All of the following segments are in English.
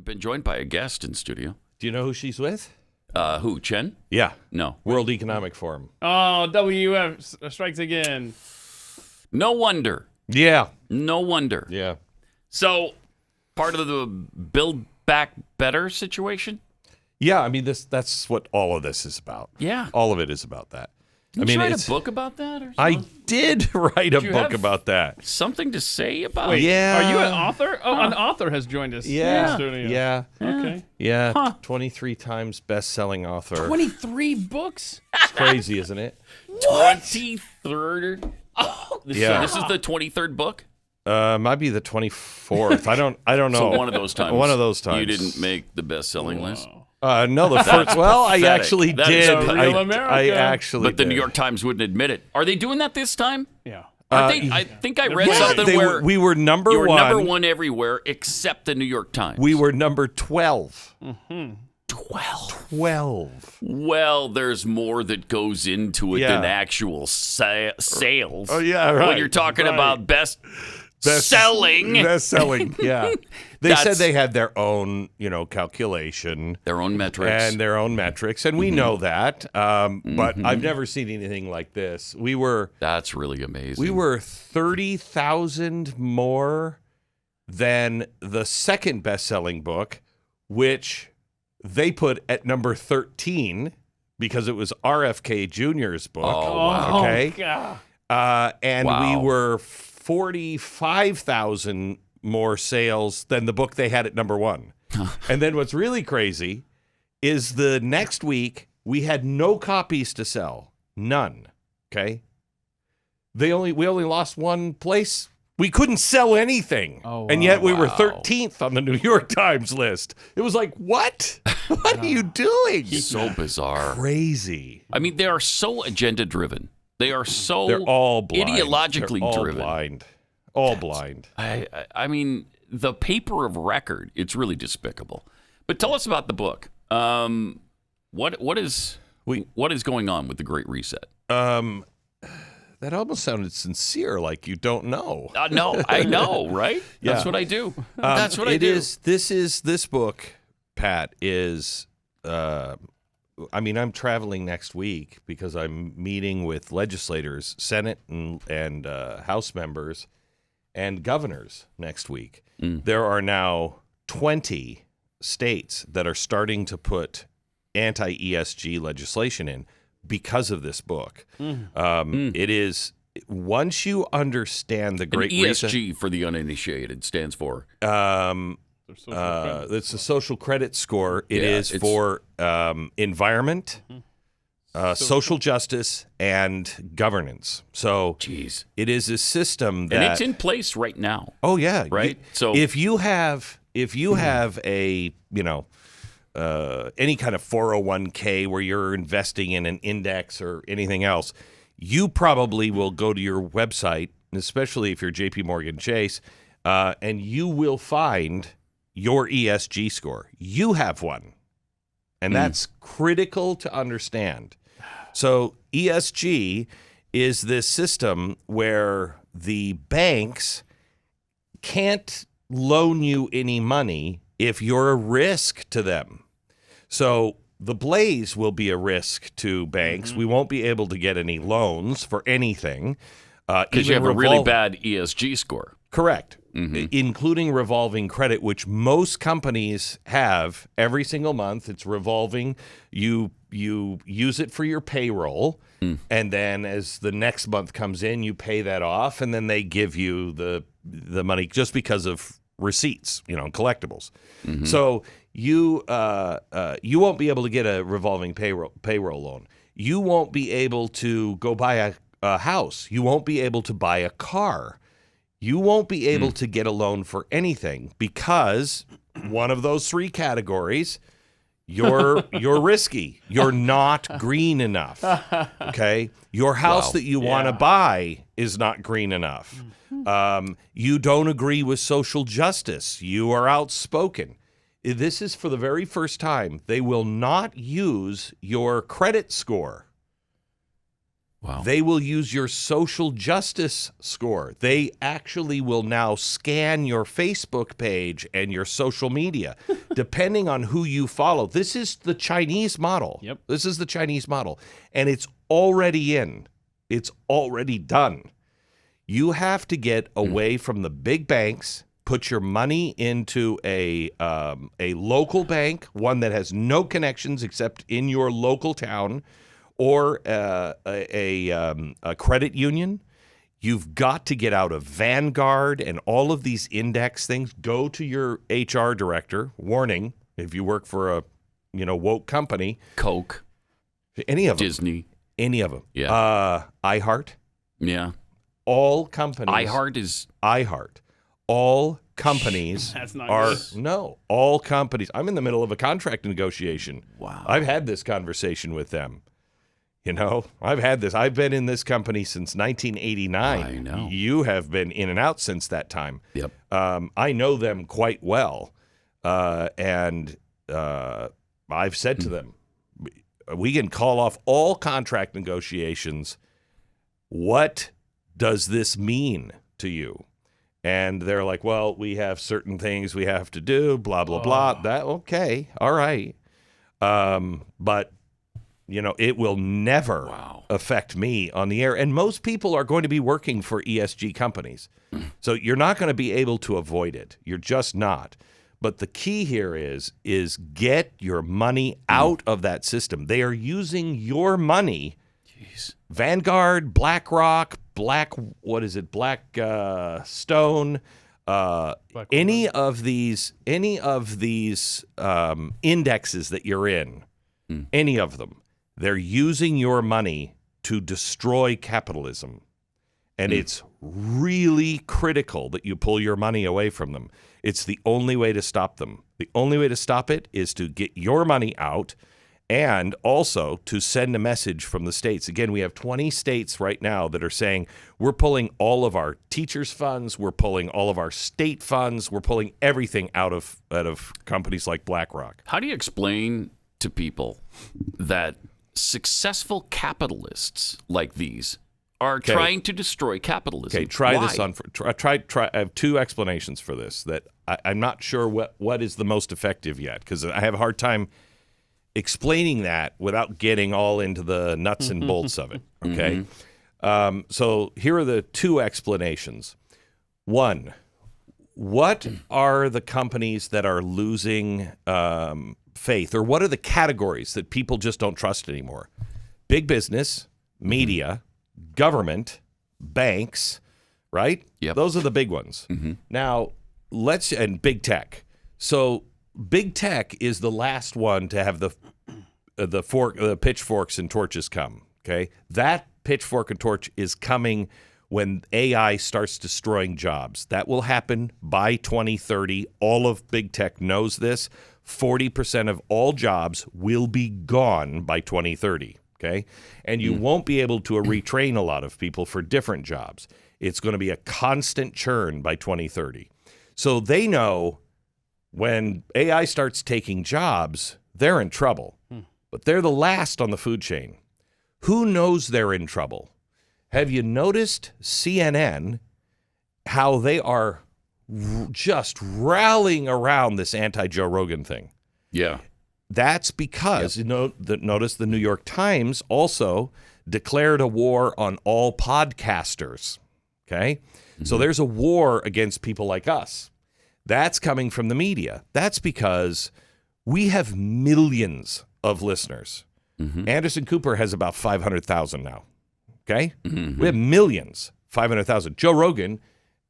been joined by a guest in studio. Do you know who she's with? Who, Chen? Yeah. No. World Economic Forum. Oh, WF strikes again. No wonder. Yeah. No wonder. Yeah. So, part of the Build Back Better situation? Yeah, I mean, that's what all of this is about. Yeah. All of it is about that. Did you write a book about that? Or I something? did write a book about that. Something to say about Wait, it? Yeah. Are you an author? Oh, an author has joined us. Yeah. In the studio. Yeah. Okay. Yeah. Huh. 23 times best-selling author. 23 books? It's crazy, isn't it? 23rd? Oh, Yeah. This is the 23rd book? Might be the 24th. I don't know. So one of those times. One of those times. You didn't make the best-selling list? No, the first. Well, I pathetic. actually That is did. real America. I actually But the did. New York Times wouldn't admit it. Are they doing that this time? Yeah. Aren't they? I think I read Yeah, something where we were number you were one. number one everywhere except the New York Times. We were number 12. 12. 12. Well, there's more that goes into it Yeah. than actual sales. Oh, yeah, right. When you're talking Right. about selling. Best selling, yeah. They said That's- they had their own, calculation. Their own metrics. And their own metrics, and we know that. But I've never seen anything like this. That's really amazing. We were 30,000 more than the second best-selling book, which they put at number 13 because it was RFK Jr.'s book. Oh, wow. Okay. God. And Wow. we were 45,000 more sales than the book they had at number one. And then what's really crazy is the next week we had no copies to sell. None. Okay. We only lost one place. We couldn't sell anything. Oh, and yet we were wow. 13th on the New York Times list. It was like, what? What are you doing? so bizarre. Crazy. I mean, they are so agenda driven. They are so They're all blind. ideologically They're all driven. Blind. All blind. I mean, the paper of record, it's really despicable. But tell us about the book. What is going on with the Great Reset? That almost sounded sincere, like you don't know. No, I know, right? Yeah. That's what I do. That's what I do. This book, Pat, is. I'm traveling next week because I'm meeting with legislators, Senate and House members, and governors next week. There are now 20 states that are starting to put anti-ESG legislation in because of this book. It is, once you understand the Great Reset. ESG, for the uninitiated, stands for? It's a social credit score. It is for environment, social justice, and governance. So Jeez. it is a system that... And it's in place right now. Oh, yeah. Right? So if you have a, any kind of 401k where you're investing in an index or anything else, you probably will go to your website, especially if you're JP Morgan Chase, and you will find your ESG score. You have one. And that's critical to understand. So ESG is this system where the banks can't loan you any money if you're a risk to them. So the blaze will be a risk to banks. We won't be able to get any loans for anything. because you have a really bad ESG score. Correct. Including revolving credit, which most companies have every single month. It's revolving. You use it for your payroll, and then as the next month comes in, you pay that off, and then they give you the money just because of receipts, collectibles. So you won't be able to get a revolving payroll loan. You won't be able to go buy a house. You won't be able to buy a car. You won't be able to get a loan for anything because one of those three categories, you're risky. You're not green enough. Okay? Your house that you want to buy is not green enough. You don't agree with social justice. You are outspoken. This is for the very first time. They will not use your credit score. Wow. They will use your social justice score. They actually will now scan your Facebook page and your social media, depending on who you follow. This is the Chinese model. Yep. This is the Chinese model. And it's already in. It's already done. You have to get away from the big banks, put your money into a local bank, one that has no connections except in your local town, or a credit union. You've got to get out of Vanguard and all of these index things. Go to your HR director. Warning, if you work for a woke company. Coke. Any of them. Disney. Any of them. Yeah. iHeart. Yeah. All companies. iHeart. All companies That's not are good. no. All companies. I'm in the middle of a contract negotiation. Wow. I've had this conversation with them. I've had this. I've been in this company since 1989. I know. You have been in and out since that time. Yep. I know them quite well, and I've said to them, we can call off all contract negotiations. What does this mean to you? And they're like, well, we have certain things we have to do, blah, blah, blah. Okay, all right. But, it will never affect me on the air. And most people are going to be working for ESG companies. So you're not going to be able to avoid it. You're just not. But the key here is get your money out of that system. They are using your money. Jeez. Vanguard, BlackRock, Blackstone, any of these indexes that you're in, any of them, they're using your money to destroy capitalism. And it's really critical that you pull your money away from them. It's the only way to stop them. The only way to stop it is to get your money out and also to send a message from the states. Again, we have 20 states right now that are saying we're pulling all of our teachers' funds, we're pulling all of our state funds, we're pulling everything out of companies like BlackRock. How do you explain to people that successful capitalists like these are trying to destroy capitalism? Okay, try Why? this on. Try. I have two explanations for this that I'm not sure what is the most effective yet, because I have a hard time explaining that without getting all into the nuts and bolts of it. Okay, so here are the two explanations. One, what are the companies that are losing faith, or what are the categories that people just don't trust anymore? Big business, media, government, banks, right? Yep. Those are the big ones. Now, and big tech. So big tech is the last one to have the pitchforks and torches come. Okay, that pitchfork and torch is coming when AI starts destroying jobs. That will happen by 2030. All of big tech knows this. 40% of all jobs will be gone by 2030. Okay, and you won't be able to retrain a lot of people for different jobs. It's going to be a constant churn by 2030. So they know when AI starts taking jobs, they're in trouble. But they're the last on the food chain. Who knows they're in trouble? Have you noticed CNN, how they are just rallying around this anti-Joe Rogan thing? Yeah. That's because, notice the New York Times also declared a war on all podcasters. Okay? So there's a war against people like us. That's coming from the media. That's because we have millions of listeners. Anderson Cooper has about 500,000 now. Okay? We have millions, 500,000. Joe Rogan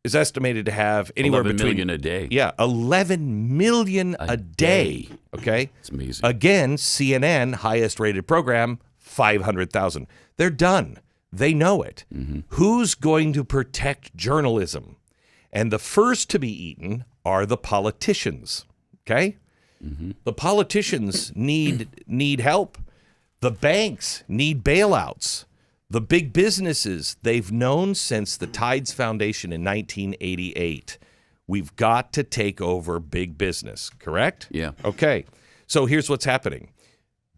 is estimated to have anywhere 11 between million a day. Yeah, 11 million a day. Okay? It's amazing. Again, CNN, highest rated program, 500,000. They're done. They know it. Who's going to protect journalism? And the first to be eaten are the politicians. Okay? The politicians need help. The banks need bailouts. The big businesses, they've known since the Tides Foundation in 1988. We've got to take over big business, correct? Yeah. Okay. So here's what's happening.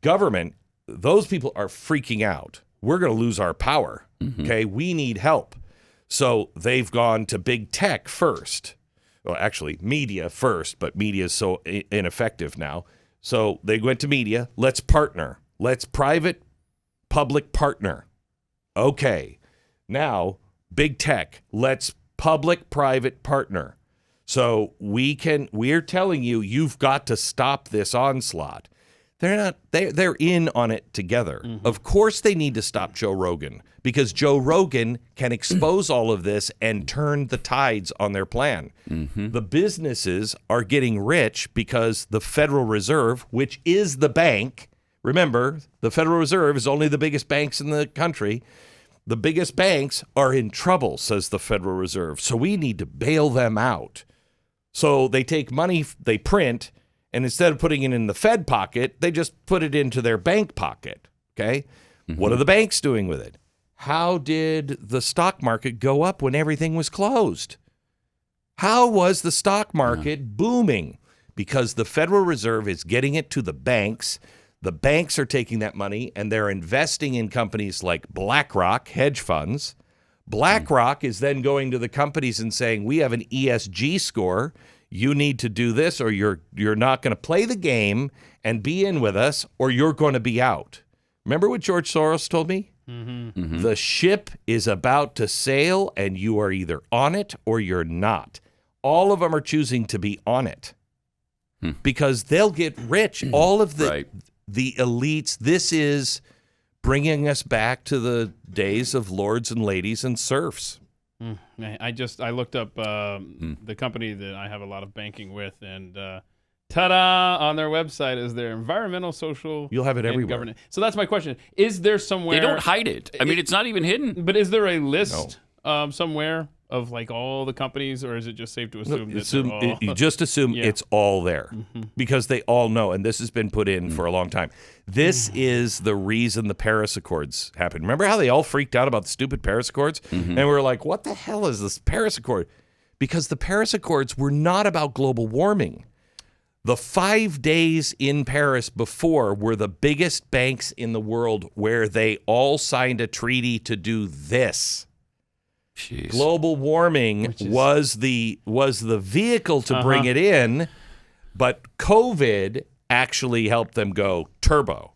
Government, those people are freaking out. we're going to lose our power. Okay, we need help. So they've gone to big tech first. Well, actually, media first, but media is so ineffective now. So they went to media. Let's partner. Let's private-public partner. Okay, now big tech. Let's public-private partner. So we're telling you, you've got to stop this onslaught. They're in on it together. Of course they need to stop Joe Rogan, because Joe Rogan can expose all of this and turn the tides on their plan. The businesses are getting rich because the Federal Reserve, which is the bank, remember, the Federal Reserve is only the biggest banks in the country. The biggest banks are in trouble, says the Federal Reserve. So we need to bail them out. So they take money, they print, and instead of putting it in the Fed pocket, they just put it into their bank pocket. Okay? What are the banks doing with it? How did the stock market go up when everything was closed? How was the stock market booming? Because the Federal Reserve is getting it to the banks. The banks are taking that money and they're investing in companies like BlackRock, hedge funds. BlackRock is then going to the companies and saying, we have an ESG score. You need to do this, or you're not going to play the game and be in with us, or you're going to be out. Remember what George Soros told me? The ship is about to sail, and you are either on it or you're not. All of them are choosing to be on it because they'll get rich. All of the elites. This is bringing us back to the days of lords and ladies and serfs. I looked up the company that I have a lot of banking with, and ta-da! On their website is their environmental, social, You'll have it and everywhere. governance. So that's my question: is there somewhere They don't hide it. I mean, it's not even hidden. But is there a list somewhere of like all the companies, or is it just safe to assume that they're all... You just assume it's all there because they all know, and this has been put in for a long time. This is the reason the Paris Accords happened. Remember how they all freaked out about the stupid Paris Accords? And we were like, what the hell is this Paris Accord? Because the Paris Accords were not about global warming. The 5 days in Paris before were the biggest banks in the world where they all signed a treaty to do this. Jeez. Global warming was the vehicle to bring it in, but COVID actually helped them go turbo.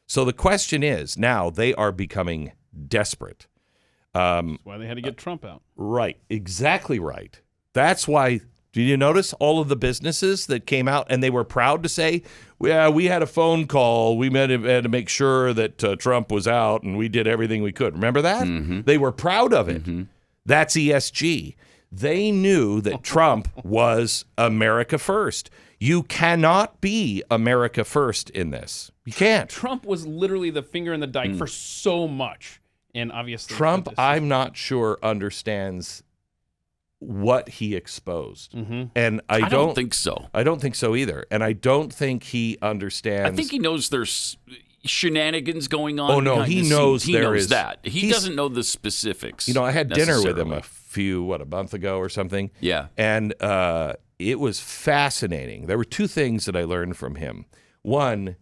So the question is, now they are becoming desperate. That's why they had to get Trump out. Right, exactly right. That's why. Did you notice all of the businesses that came out and they were proud to say, yeah, we had a phone call. We had to make sure that Trump was out, and we did everything we could. Remember that? They were proud of it. That's ESG. They knew that Trump was America first. You cannot be America first in this. You can't. Trump was literally the finger in the dike for so much, and obviously Trump, I'm not sure, understands what he exposed. And I don't think so. I don't think so either. And I don't think he understands. I think he knows there's shenanigans going on. Oh, no, he knows he there knows is. that. He doesn't know the specifics. You know, I had dinner with him necessarily. a month ago or something. Yeah. And it was fascinating. There were two things that I learned from him. One,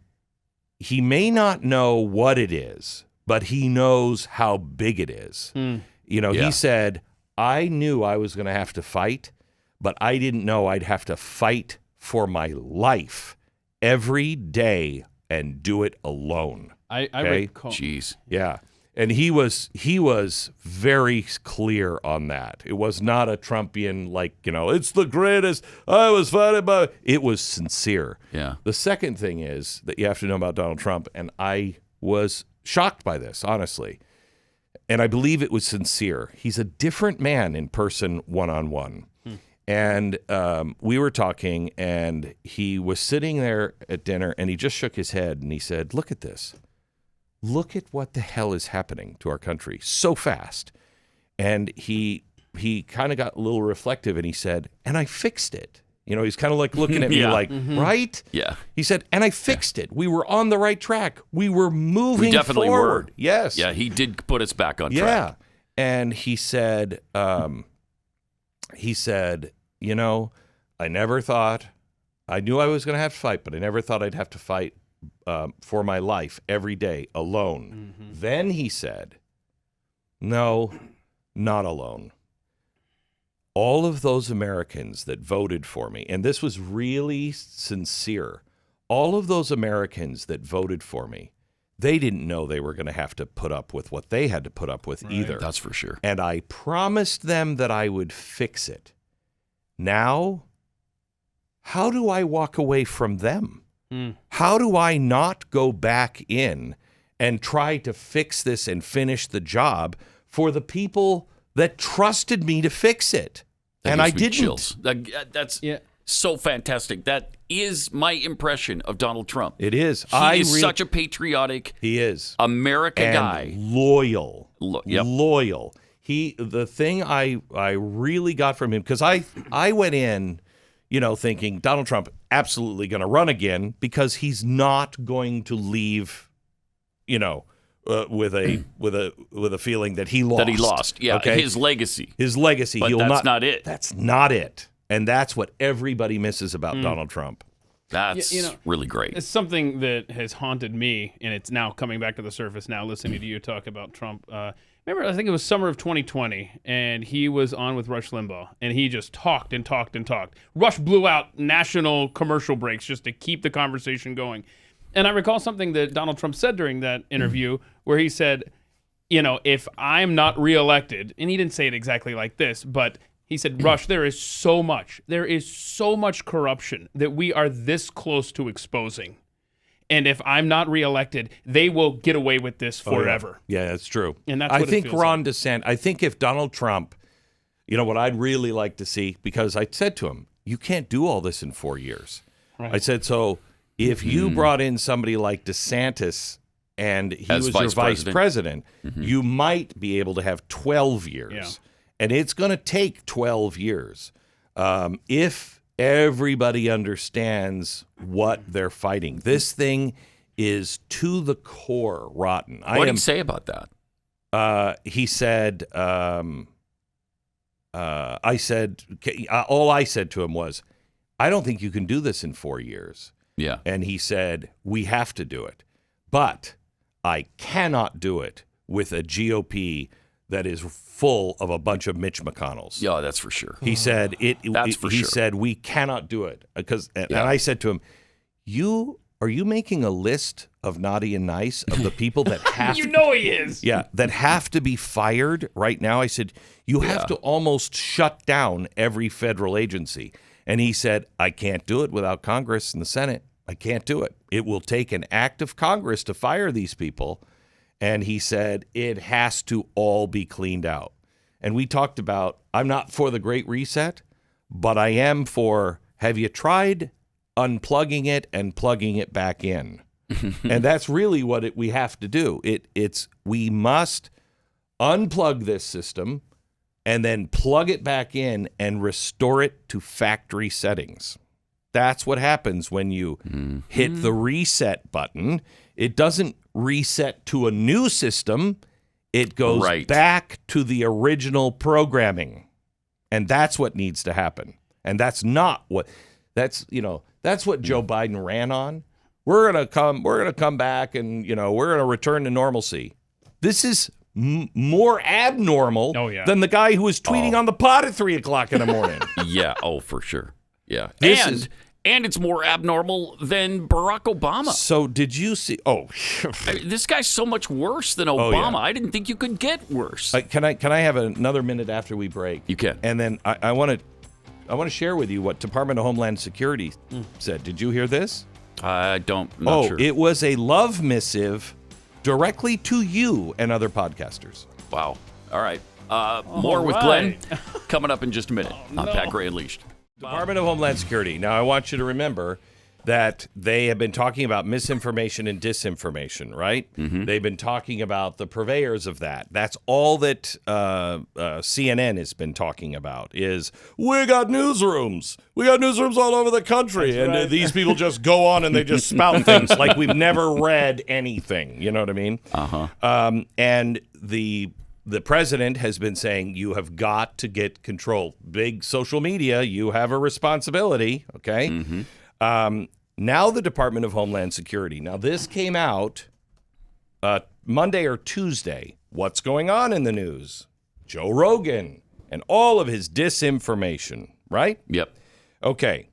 he may not know what it is, but he knows how big it is. You know, he said, I knew I was going to have to fight, but I didn't know I'd have to fight for my life every day and do it alone. I recall. Jeez. Yeah. And he was very clear on that. It was not a Trumpian, like, you know, it's the greatest. I was fighting by. It was sincere. Yeah. The second thing is that you have to know about Donald Trump, and I was shocked by this, honestly. And I believe it was sincere. He's a different man in person, one-on-one. And we were talking, and he was sitting there at dinner, and he just shook his head, and he said, look at this. Look at what the hell is happening to our country so fast. And he kind of got a little reflective, and he said, and I fixed it. You know, he's kind of like looking at me like, right? Yeah. He said, and I fixed it. We were on the right track. We were moving We definitely forward. were. Yes. Yeah, he did put us back on track. Yeah. And he said, you know, I never thought, I knew I was going to have to fight, but I never thought I'd have to fight for my life every day alone. Then he said, no, not alone. All of those Americans that voted for me, and this was really sincere, all of those Americans that voted for me, they didn't know they were going to have to put up with what they had to put up with either. That's for sure. And I promised them that I would fix it. Now, how do I walk away from them? How do I not go back in and try to fix this and finish the job for the people that trusted me to fix it? That and I gives me didn't. Chills. That's so fantastic. That is my impression of Donald Trump. It is. He is such a patriotic, he is America and guy. Loyal. Yep. Loyal. The thing I really got from him, because I went in, thinking Donald Trump absolutely going to run again because he's not going to leave, with a feeling that he lost. That he lost. Yeah. Okay? His legacy. But that's not it. That's not it. And that's what everybody misses about Donald Trump. That's really great. It's something that has haunted me, and it's now coming back to the surface now, listening to you talk about Trump. Remember, I think it was summer of 2020, and he was on with Rush Limbaugh, and he just talked and talked and talked. Rush blew out national commercial breaks just to keep the conversation going. And I recall something that Donald Trump said during that interview where he said, if I'm not reelected, and he didn't say it exactly like this, but he said, Rush, there is so much corruption that we are this close to exposing. And if I'm not reelected, they will get away with this forever. Yeah, that's true. And that's I what it think feels Ron like. DeSantis, I think if Donald Trump, what I'd really like to see, because I said to him, you can't do all this in 4 years. Right. I said, so if you brought in somebody like DeSantis and he As was your vice president, Mm-hmm. you might be able to have 12 years. Yeah. And it's going to take 12 years if everybody understands what they're fighting. This thing is to the core rotten. What did he say about that? He said, all I said to him was, I don't think you can do this in 4 years. Yeah. And he said, we have to do it. But I cannot do it with a GOP that is full of a bunch of Mitch McConnells. Yeah, that's for sure. He said he said we cannot do it and I said to him, are you making a list of naughty and nice of the people that have he is. Yeah, that have to be fired right now? I said, you have to almost shut down every federal agency. And he said, I can't do it without Congress and the Senate. I can't do it. It will take an act of Congress to fire these people. And he said, it has to all be cleaned out. And we talked about, I'm not for the Great Reset, but I am for, have you tried unplugging it and plugging it back in? And that's really what we have to do. We must unplug this system and then plug it back in and restore it to factory settings. That's what happens when you hit the reset button. It doesn't reset to a new system. It goes back to the original programming. And that's what needs to happen. And that's not what that's what Joe Biden ran on. We're going to come back and, we're going to return to normalcy. This is more abnormal than the guy who was tweeting on the pod at 3:00 in the morning. Yeah. Oh, for sure. Yeah. And it's more abnormal than Barack Obama. So did you see? This guy's so much worse than Obama. I didn't think you could get worse. Can I have another minute after we break? You can. And then I want to share with you what Department of Homeland Security said. Did you hear this? I don't. I'm not sure. It was a love missive directly to you and other podcasters. Wow. All right. More with Glenn coming up in just a minute on Pat Gray Unleashed. Department of Homeland Security. Now, I want you to remember that they have been talking about misinformation and disinformation, right? Mm-hmm. They've been talking about the purveyors of that. That's all that CNN has been talking about is, we got newsrooms. We got newsrooms all over the country. That's and these people just go on and they just spout things like we've never read anything. You know what I mean? Uh-huh. And the president has been saying, you have got to get control. Big social media, you have a responsibility, okay? Mm-hmm. Now the Department of Homeland Security. Now this came out Monday or Tuesday. What's going on in the news? Joe Rogan and all of his disinformation, right? Yep. Okay.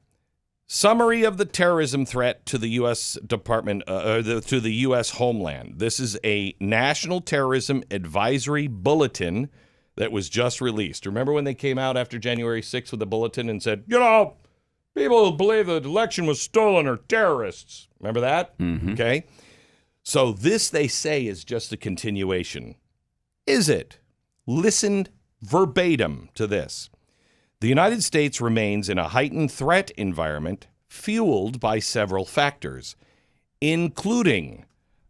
Summary of the terrorism threat to the U.S. Department, to the U.S. Homeland. This is a National Terrorism Advisory Bulletin that was just released. Remember when they came out after January 6th with a bulletin and said, people who believe the election was stolen are terrorists. Remember that? Mm-hmm. Okay. So this, they say, is just a continuation. Is it? Listen verbatim to this. The United States remains in a heightened threat environment fueled by several factors, including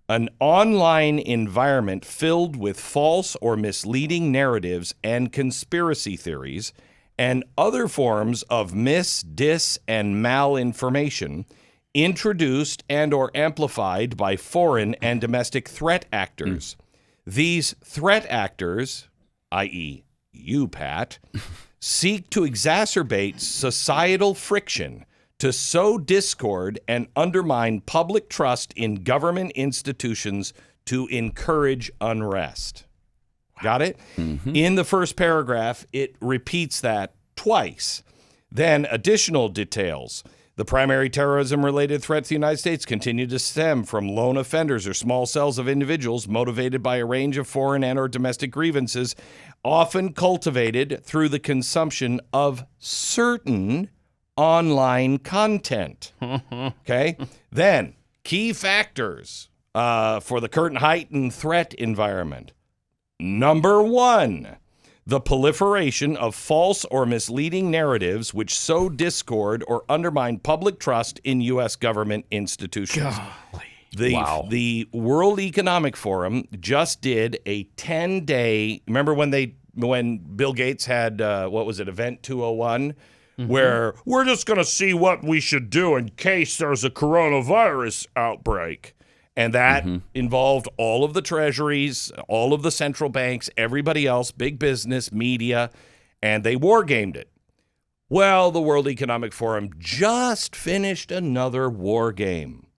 an online environment filled with false or misleading narratives and conspiracy theories and other forms of dis, and malinformation introduced and or amplified by foreign and domestic threat actors. These threat actors, i.e., you, Pat, seek to exacerbate societal friction, to sow discord and undermine public trust in government institutions, to encourage unrest. Got it? Mm-hmm. In the first paragraph, it repeats that twice. Then additional details. The primary terrorism-related threats to the United States continue to stem from lone offenders or small cells of individuals motivated by a range of foreign and or domestic grievances, often cultivated through the consumption of certain online content. Okay? Then, key factors for the current heightened threat environment. Number 1. The proliferation of false or misleading narratives which sow discord or undermine public trust in U.S. government institutions. The World Economic Forum just did a 10-day, remember when Bill Gates had, Event 201? Mm-hmm. Where we're just going to see what we should do in case there's a coronavirus outbreak. And that involved all of the treasuries, all of the central banks, everybody else, big business, media, and they war-gamed it. Well, the World Economic Forum just finished another war game.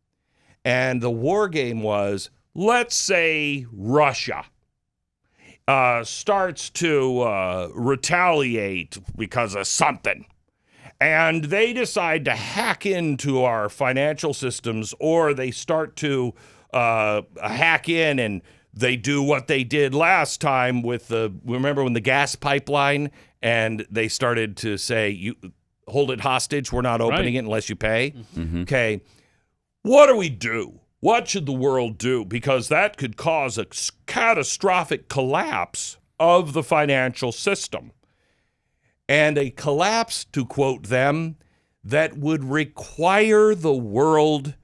And the war game was, let's say Russia starts to retaliate because of something. And they decide to hack into our financial systems, or they start to hack in and they do what they did last time with remember when the gas pipeline, and they started to say, you hold it hostage, we're not opening it unless you pay. Mm-hmm. Okay, what do we do? What should the world do? Because that could cause a catastrophic collapse of the financial system. And a collapse, to quote them, that would require the world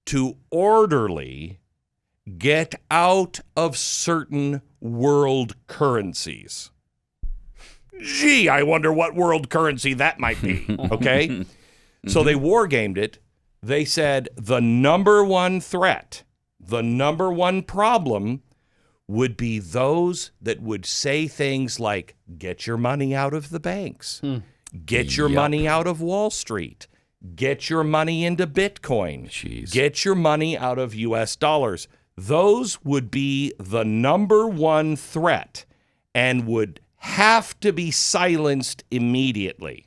to orderly get out of certain world currencies. Gee, I wonder what world currency that might be, okay? So they war-gamed it. They said the number one threat, the number one problem would be those that would say things like, get your money out of the banks, get your money out of Wall Street, get your money into Bitcoin, get your money out of U.S. dollars. Those would be the number one threat and would have to be silenced immediately.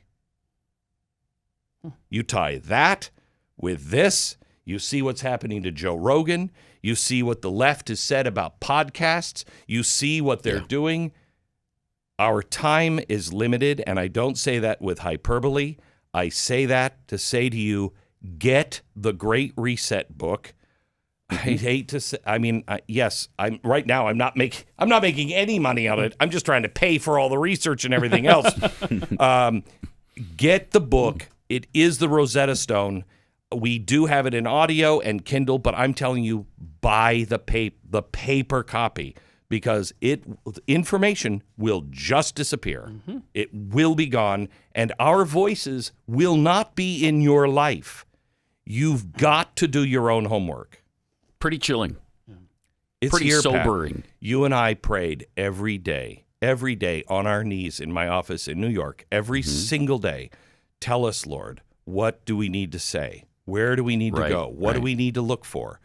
You tie that with this, you see what's happening to Joe Rogan. You see what the left has said about podcasts. You see what they're doing. Our time is limited, and I don't say that with hyperbole. I say that to say to you, get the Great Reset book. I hate to say, yes, I'm right now. I'm not making any money on it. I'm just trying to pay for all the research and everything else. Get the book. It is the Rosetta Stone. We do have it in audio and Kindle, but I'm telling you, buy the paper copy, because information will just disappear. Mm-hmm. It will be gone, and our voices will not be in your life. You've got to do your own homework. Pretty chilling. It's pretty here, sobering. Pat. You and I prayed every day on our knees in my office in New York, every single day. Tell us, Lord, what do we need to say? Where do we need to Right, go? What do right. we need to look for?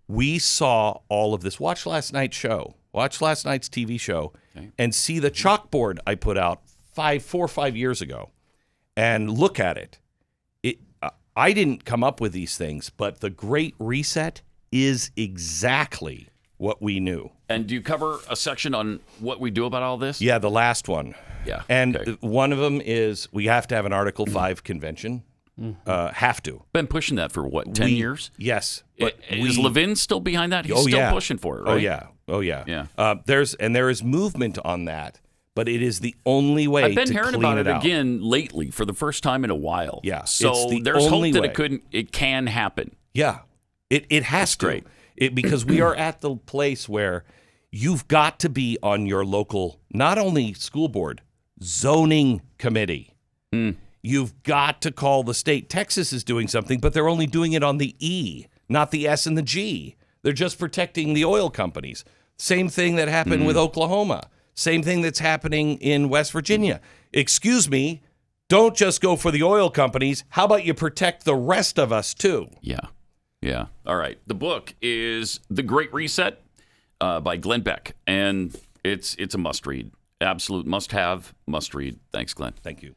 We saw all of this. Watch last night's show. Watch last night's TV show and see the chalkboard I put out 4 or 5 years ago and look at it. I didn't come up with these things, but the Great Reset is exactly what we knew. And do you cover a section on what we do about all this? Yeah, the last one. Yeah. And okay. one of them is we have to have an Article 5 convention. Have to. Been pushing that for what, 10 years? Yes. But Is Levin still behind that? He's still pushing for it, right? Oh, yeah. Yeah. There is movement on that, but it is the only way I've been to hearing clean about it it out. again lately for the first time in a while. Yeah, So it's the there's hope only that way. it can happen. Yeah. It has to. great. Because we are at the place where you've got to be on your local, not only school board, zoning committee. You've got to call the state. Texas is doing something, but they're only doing it on the E, not the S and the G. They're just protecting the oil companies. Same thing that happened with Oklahoma. Same thing that's happening in West Virginia. Excuse me, don't just go for the oil companies. How about you protect the rest of us too? Yeah. Yeah. All right. The book is The Great Reset by Glenn Beck, and it's a must-read. Absolute must-have, must-read. Thanks, Glenn. Thank you.